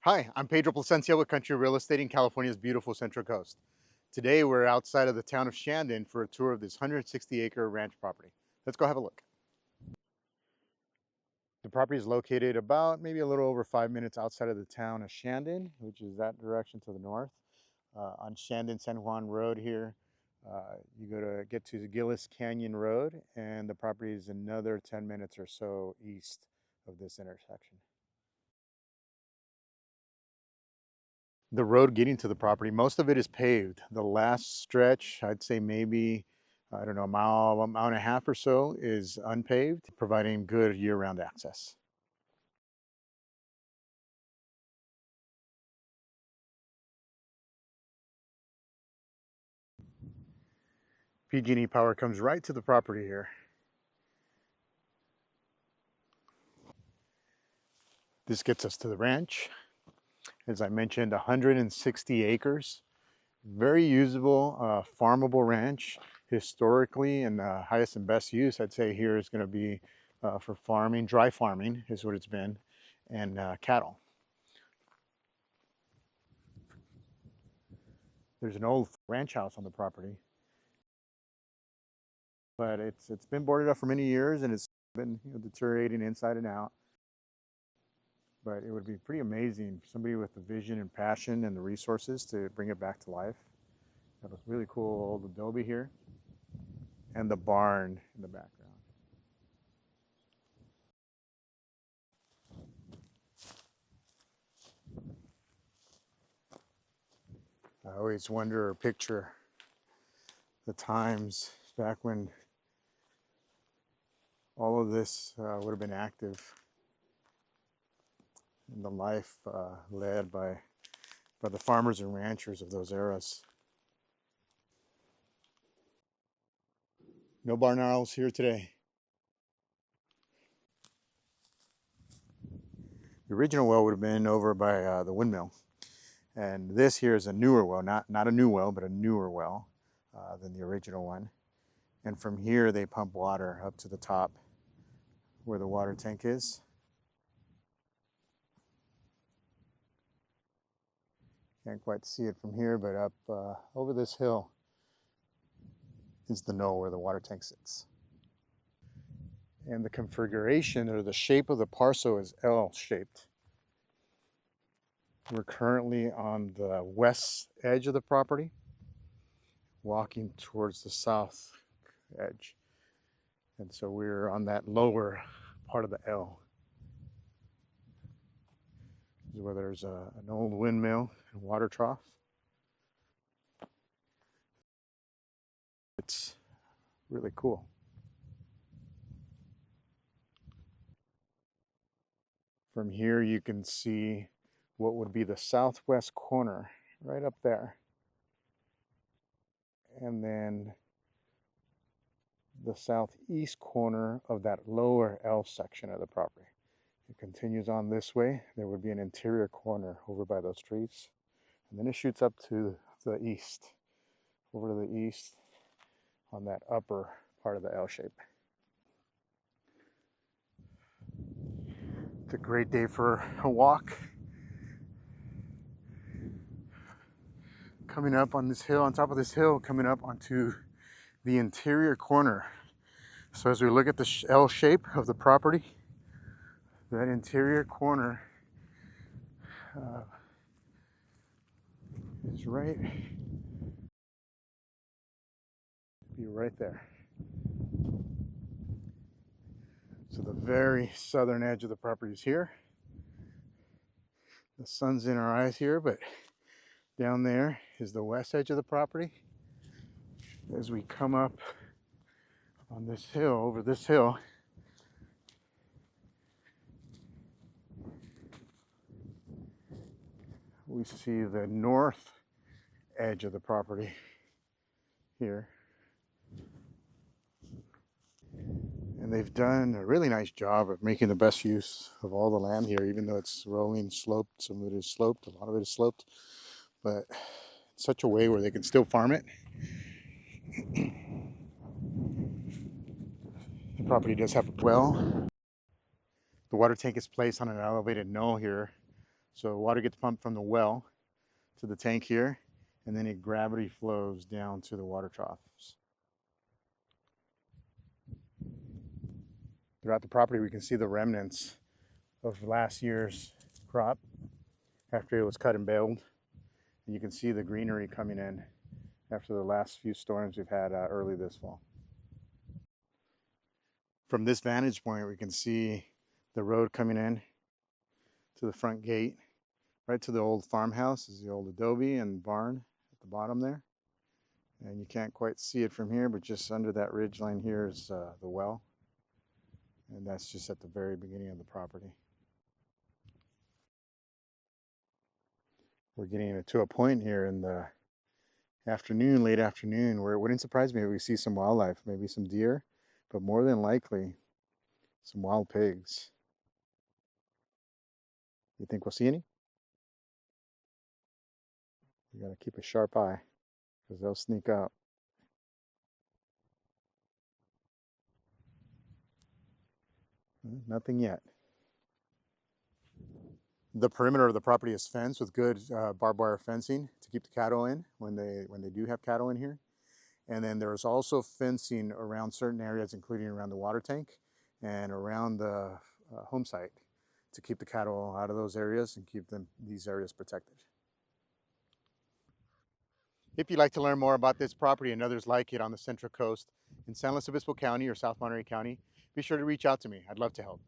Hi, I'm Pedro Plasencia with Country Real Estate in California's beautiful Central Coast. Today we're outside of the town of Shandon for a tour of this 160-acre ranch property. Let's go have a look. The property is located about maybe a little over 5 minutes outside of the town of Shandon, which is that direction to the north. On Shandon San Juan Road here, you get to the Gillis Canyon Road, and the property is another 10 minutes or so east of this intersection. The road getting to the property, most of it is paved. The last stretch, I'd say maybe, I don't know, a mile and a half or so is unpaved, providing good year-round access. PG&E power comes right to the property here. This gets us to the ranch. As I mentioned, 160 acres. Very usable, farmable ranch. Historically, and the highest and best use, I'd say here is going to be for farming. Dry farming is what it's been, and cattle. There's an old ranch house on the property, but it's been boarded up for many years, and it's been deteriorating inside and out. But it would be pretty amazing for somebody with the vision and passion and the resources to bring it back to life. Got a really cool old adobe here, and the barn in the background. I always wonder or picture the times back when all of this would have been active, and the life led by the farmers and ranchers of those eras. No barn owls here today. The original well would have been over by the windmill, and this here is a newer well, not a new well, but a newer well than the original one. And from here, they pump water up to the top where the water tank is. Can't quite see it from here, but up over this hill is the knoll where the water tank sits. And the configuration or the shape of the parcel is L-shaped. We're currently on the west edge of the property, walking towards the south edge. And so we're on that lower part of the L. This is where there's an old windmill and water trough. It's really cool. From here you can see what would be the southwest corner right up there. And then the southeast corner of that lower L section of the property. It continues on this way. There would be an interior corner over by those trees. And then it shoots up to the east, over to the east on that upper part of the L shape. It's a great day for a walk. Coming up on this hill, on top of this hill, coming up onto the interior corner. So as we look at the L shape of the property, that interior corner is right there. So the very southern edge of the property is here. The sun's in our eyes here, but down there is the west edge of the property. As we come up on this hill, over this hill, we see the north edge of the property here. And they've done a really nice job of making the best use of all the land here, even though it's rolling sloped. Some of it is sloped, a lot of it is sloped, but in such a way where they can still farm it. The property does have a well. The water tank is placed on an elevated knoll here. So water gets pumped from the well to the tank here, and then it gravity flows down to the water troughs. Throughout the property, we can see the remnants of last year's crop after it was cut and baled. And you can see the greenery coming in after the last few storms we've had early this fall. From this vantage point, we can see the road coming in to the front gate. Right to the old farmhouse is the old adobe and barn at the bottom there. And you can't quite see it from here, but just under that ridge line here is the well. And that's just at the very beginning of the property. We're getting to a point here in the afternoon, late afternoon, where it wouldn't surprise me if we see some wildlife, maybe some deer, but more than likely some wild pigs. You think we'll see any? We gotta keep a sharp eye because they'll sneak out. Nothing yet. The perimeter of the property is fenced with good barbed wire fencing to keep the cattle in when they do have cattle in here. And then there's also fencing around certain areas, including around the water tank and around the home site, to keep the cattle out of those areas and keep these areas protected. If you'd like to learn more about this property and others like it on the Central Coast in San Luis Obispo County or South Monterey County, be sure to reach out to me. I'd love to help.